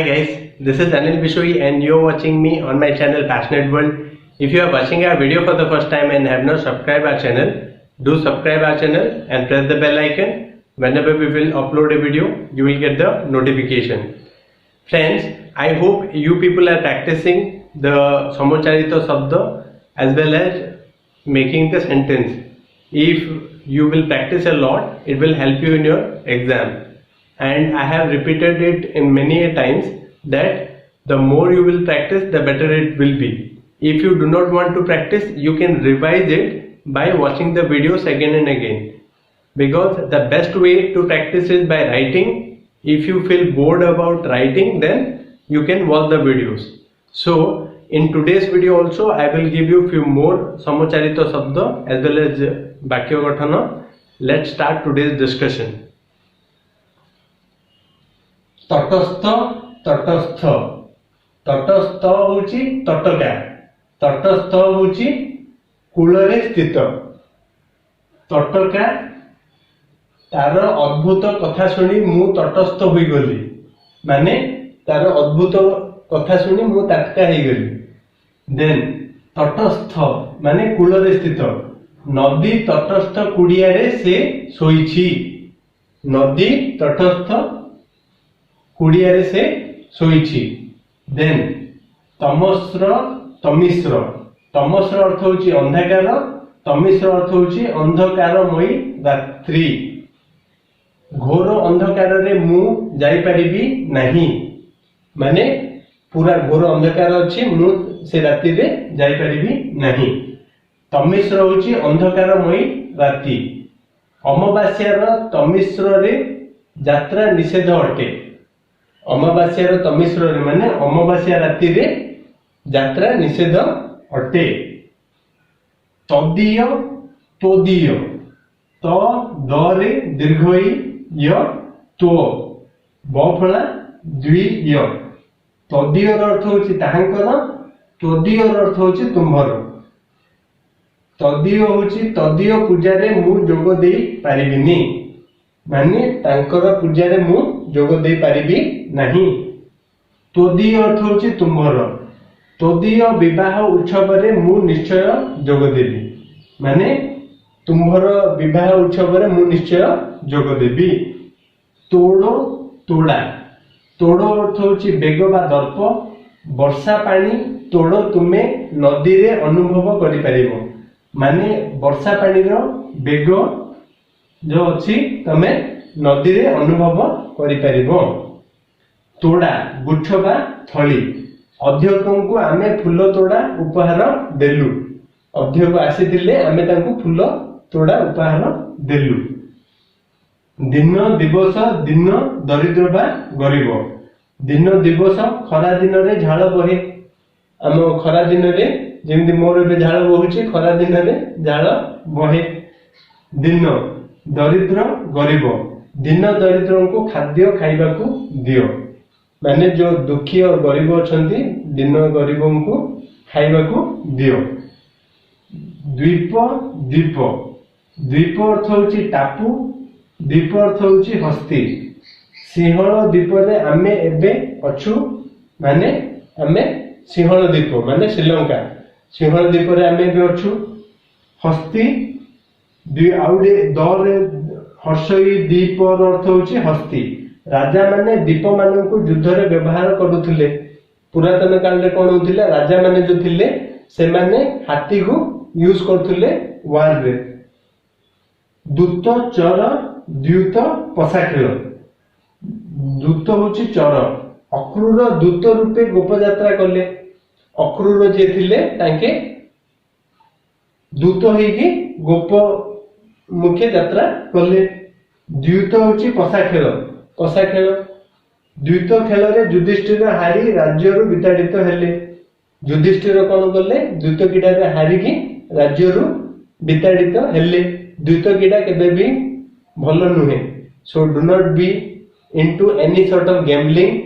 Hi guys, this is Anil BISHOYI and you are watching me on my channel Passionate World. If you are watching our video for the first time and have not subscribed our channel, do subscribe our channel and press the bell icon. Whenever we will upload a video, you will get the notification. Friends, I hope you people are practicing the Samocharita Sabda as well as making the sentence. If you will practice a lot, it will help you in your exam. And I have repeated it in many times that the more you will practice, the better it will be. If you do not want to practice, you can revise it by watching the videos again and again. Because the best way to practice is by writing. If you feel bored about writing, then you can watch the videos. So in today's video also, I will give you few more Samocharita Sabda as well as Byakarana. Let's start today's discussion. तटस्थ तटस्थ तटस्थ होची तटका तटस्थ होची कूलरे स्थित तटका तार अद्भुत कथा सुनी मु तटस्थ होई गली माने तार अद्भुत कथा सुनी मु तटका होई गली देन तटस्थ माने कूलरे स्थित नदी तटस्थ कुडियारे से सोईछि नदी तटस्थ कुडियारे से सोईछि देन तमस्र तमिश्र तमस्र अर्थ होची अंधकार तमिश्र अर्थ होची अंधकारमयी रात्रि घोर अंधकार रे मु जाई परिबी नहीं माने पूरा घोर अंधकार अछि मु से रात्रि रे जाई परिबी नहीं तमिश्र होची अंधकारमयी रात्रि अमावास्यार तमिश्र रे यात्रा निषेध अटे अमावास्यार तमिश्र रे माने अमावास्या रात्रि रे यात्रा निषेध अटे तदीय तोदीय त दरे दीर्घई य तो बफला द्विय तदीय अर्थ होची ताहांकर तदीय अर्थ होची तुम्हर तदीय होची तदीय पूजा रे मु जोग देई पारिबिनी माने तांकर पूजा रे मु जोग देई पारिबी नहीं तदीय अर्थ होची तुम्हर तदीय विवाह उत्सव रे मु निश्चय जोग देबी माने तुम्हर विवाह उत्सव रे मु निश्चय जोग देबी तोड़ो तोड़ा तोड़ो अर्थ होची बेग बा दर्प वर्षा पानी तोड़ो तुमे नदी रे अनुभव करि परिबो माने वर्षा पानी रो बेग जो अछि तमे नदी रे अनुभव करि परिबो तोड़ा गुच्छ बा थली अध्यक्ष को आमे फूल तोड़ा उपहार देलु अध्यक्ष आसीथिले आमे तांको फूल तोड़ा उपहार देलु दिन दिवस दिन दरिद्र बा गरीब दिन दिवस खरा दिन रे झाळ बहे आम खरा दिन रे जेमि मोर बे झाळ बहुची खरा दिन रे झाळ बहे दिन दरिद्र गरीब दिन दरिद्र को खाद्य खाइबा को दियो माने जो दुखी और गरीब अछंती दिन गरीब को खाइबा को दियो द्वीप द्वीप द्वीप अर्थ होची टापू द्वीप अर्थ होची हस्ती सिंहल द्वीप रे आमे एबे अछु माने आमे सिंहल द्वीप माने श्रीलंका सिंहल द्वीप रे आमे एबे अछु हस्ती दुई आउडे दरे हर्षई द्वीप अर्थ होची हस्ती राजा माने दीप मान को युद्ध रे व्यवहार करुथिले पुरातन काल रे कोन होथिले राजा माने जो थिले से माने हाथी को यूज करथिले वार रे दूत चर द्यूत पसा खेल दूत होची चर अक्रूर दूत रूपे गोप यात्रा कले अक्रूर जे थिले ताके दूत हेकी गोप मुख्य यात्रा कले द्यूत होची पसा खेल पसा खेल द्वैत खेल रे युधिष्ठिर हारी राज्य रु विताड़ित हेले युधिष्ठिर कोन करले द्वैत क्रीडा रे हारी की राज्य रु विताड़ित हेले द्वैत क्रीडा केबे भी भलो नुहे so do not be into any sort of gambling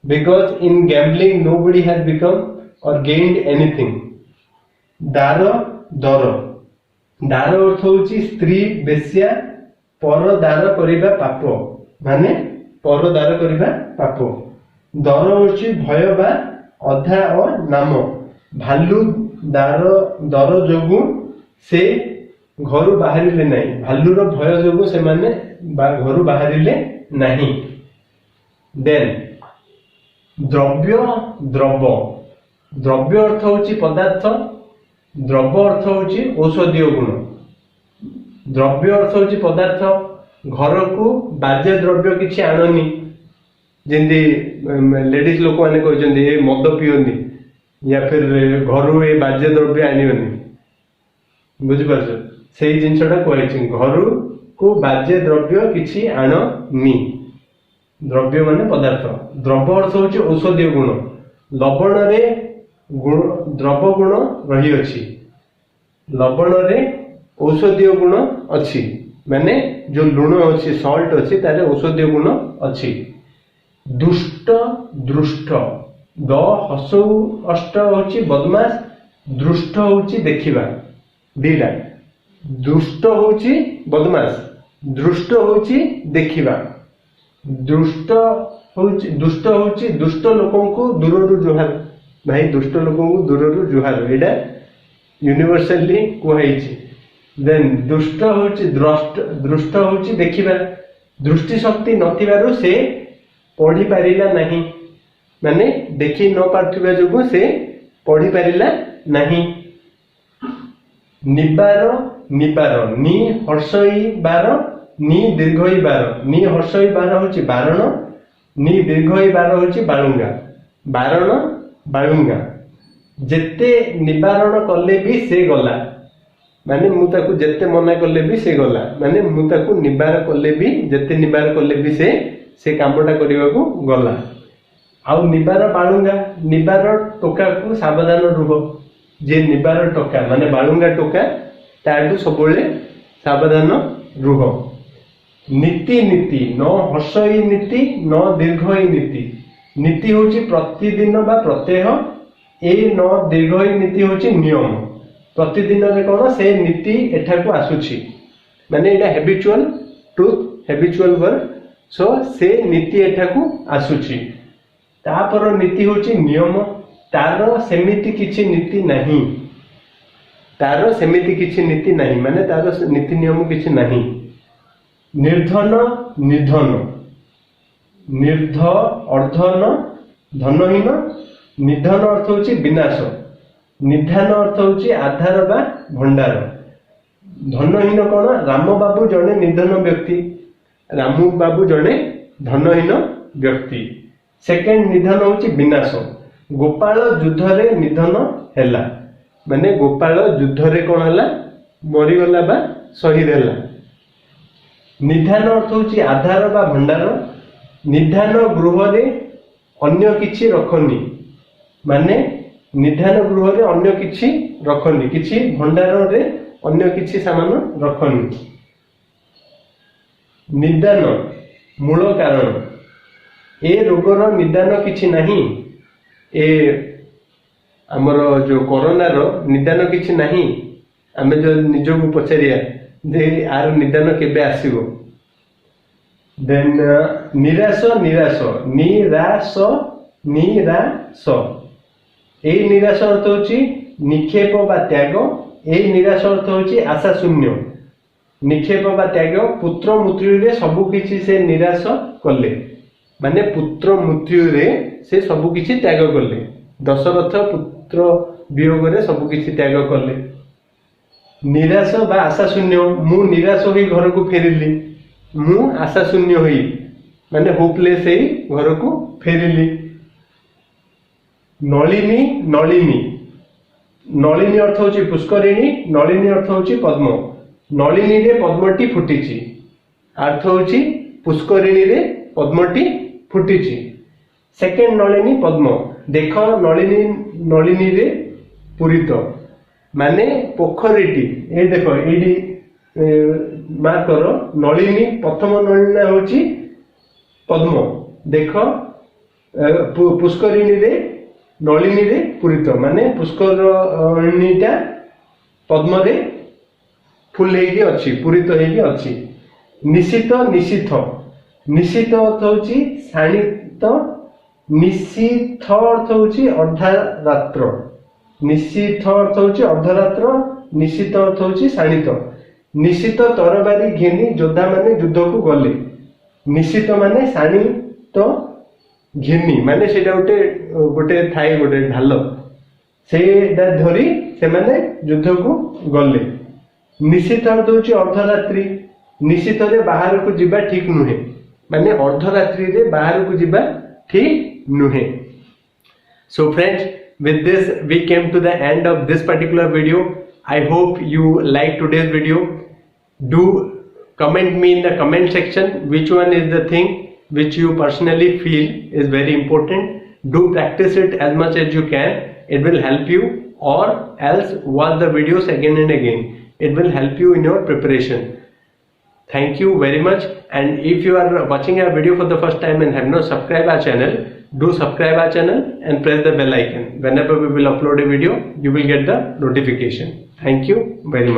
because in gambling nobody has become और गेन्ड एनीथिंग दार दर दार अर्थ होची स्त्री बेश्या पर दार करिबा पाप माने पर दार करिबा पाप दर होची भय बा अधा और नाम भालू दर जोगु से घर बाहरिले नहीं भालूर भय जोगु से माने घर बाहरिले नहीं। देन द्रव्य द्रव द्रव्य अर्थ होची पदार्थ द्रव अर्थ होची औषधीय गुण। द्रव्य अर्थ होची पदार्थ घर को बाज्य द्रव्य किछि आणनी जेंदी लेडीज लोक माने कहउछन्ती ए मद पियोनी या फिर घर ए बाज्य द्रव्य आनियोनी बुझि पारछ सेही जिंसटा कहैछि घर को बाज्य द्रव्य किछि आणनी। द्रव्य माने पदार्थ द्रव अर्थ होची औषधीय गुण लवण रे गुण द्रव गुण रही अछि लवण रे औषधीय गुण अछि माने जो लुण अछि सॉल्ट अछि तारे औषधीय गुण अछि। दुष्ट दृष्ट द हसौ अष्ट होची बदमाश दृष्ट होची देखिबा दीला दुष्ट होची बदमाश दृष्ट होची देखिबा दुष्ट होची दुष्ट लोकों को दूररु जुहार भाई दुष्ट लोकों को दूररु जुहार एडा यूनिवर्सली कहैछि। देन दुष्ट होची दृष्ट होची देखिबा दृष्टि शक्ति नथिबारु से पढ़ी पारिला नहीं माने देखि न पारथिबा जोगु से पढ़ी पारिला नहीं। निबार निबार नि हर्षई बार नि दीर्घई बार नि हर्षई बार होची बारण नि दीर्घई बार होची बाळुंगा बारण बाळुंगा जेते निबारण कले भी से गला माने मु ताकू जेते मना कले भी से गला माने मु ताकू निबार कले भी जेते निबार कले भी से कामटा करने को गला। आउ निबार बाळुंगा निबार टोका को सावधान रुह जे निबार टोका माने बाळुंगा टोका ताडू सबले सावधान रुह। नीति नीति न हर्षई नीति न दीर्घई नीति नीति होची प्रतिदिन बा प्रत्यह ए न दीर्घई नीति होची नियम प्रतिदिन रे कोन से नीति एठा को आसुची माने एटा habitual truth habitual word so से नीति एठा को आसुची तापर नीति होची नियम तार सेमिति किछि नीति नहीं तार सेमिति किछि नीति नहीं माने तार नीति नियम किछि नहीं। निर्धन निधन निर्ध अर्धन धनहीन निधन अर्थ होची विनाश निधान अर्थ होची आधार बा भंडार। धनहीन कौन राम बाबू जड़े निधन व्यक्ति रामू बाबू जड़े धनहीन व्यक्ति। सेकेंड निधन होची विनाश गोपाल युद्ध रे निधन हैला माने गोपाल युद्ध रे कौन हैला मरीगला बा शहीद हैला। निधान अर्थ होची आधार बा भंडार निधान गृह रे अन्य किछि रखनी माने निधान गृह रे अन्य किछि रखनी किछि भंडार रे अन्य किछि सामान रखनी। निदान मूल कारण ए रोगर निदान किछि नहीं ए हमर जो कोरोना रो निदान किछि नहीं आमे जो निजको पछरिया जे आर निदान केबे आसीबो। देन निराश निराश निराश निराश ए निराश अर्थ होची निक्षेप बा त्याग ए निराश अर्थ होची आशा शून्य निक्षेप बा त्याग पुत्र मृत्यु रे सब किछि से निराश कले माने पुत्र मृत्यु रे से सब किछि त्याग कले दशरथ पुत्र वियोग रे सब किछि त्याग कले। निराश बा आशा शून्य मु निराश होई घर को फेरिली मु आशा शून्य होई माने होपलेस होई घर को फेरिली। नलिनी नलिनी नलिनी अर्थ होची पुष्करिणी नलिनी अर्थ होची पद्म नलिनी रे पद्मटी फुटिची अर्थ होची पुष्करिणी रे पद्मटी फुटिची। सेकेंड नलिनी पद्म देख नलिनी नलिनी रे पूरित माने पोखरीटी ए देखो एडी मार्क करो नलिनी प्रथम नलिनी होची पद्म देख पुष्करिणी रे नलिनी रे पूरित माने पुष्करिणीटा पद्म रे फुल हेकी अछि पूरित हेकी अछि। निशित निशिथ निशित अर्थ होची शाणित निशीथ अर्थ होची अर्धरात्र, निशीथ अर्थ होची अर्धरात्र, निशीथ अर्थ होची शाणित। निशीथ तरबारी घेनी योद्धा माने युद्ध को गले, निशीथ माने शाणित घेनी माने सेटा गोटे गोटे थाए गोटे ढाल सेटा धरी से माने युद्ध को गले। निशीथ अर्थ होची अर्धरात्रि, निशीथ रे बाहर को जिबा ठीक नुहे माने अर्धरात्रि रे बाहर को जिबा ठीक नुहे। So friends, with this we came to the end of this particular video. I hope you like today's video. Do comment me in the comment section which one is the thing which you personally feel is very important. Do practice it as much as you can. It will help you, or else watch the videos again and again. It will help you in your preparation. Thank you very much. And if you are watching our video for the first time and have not subscribed our channel, do subscribe our channel and press the bell icon. Whenever we will upload a video, you will get the notification. Thank you very much.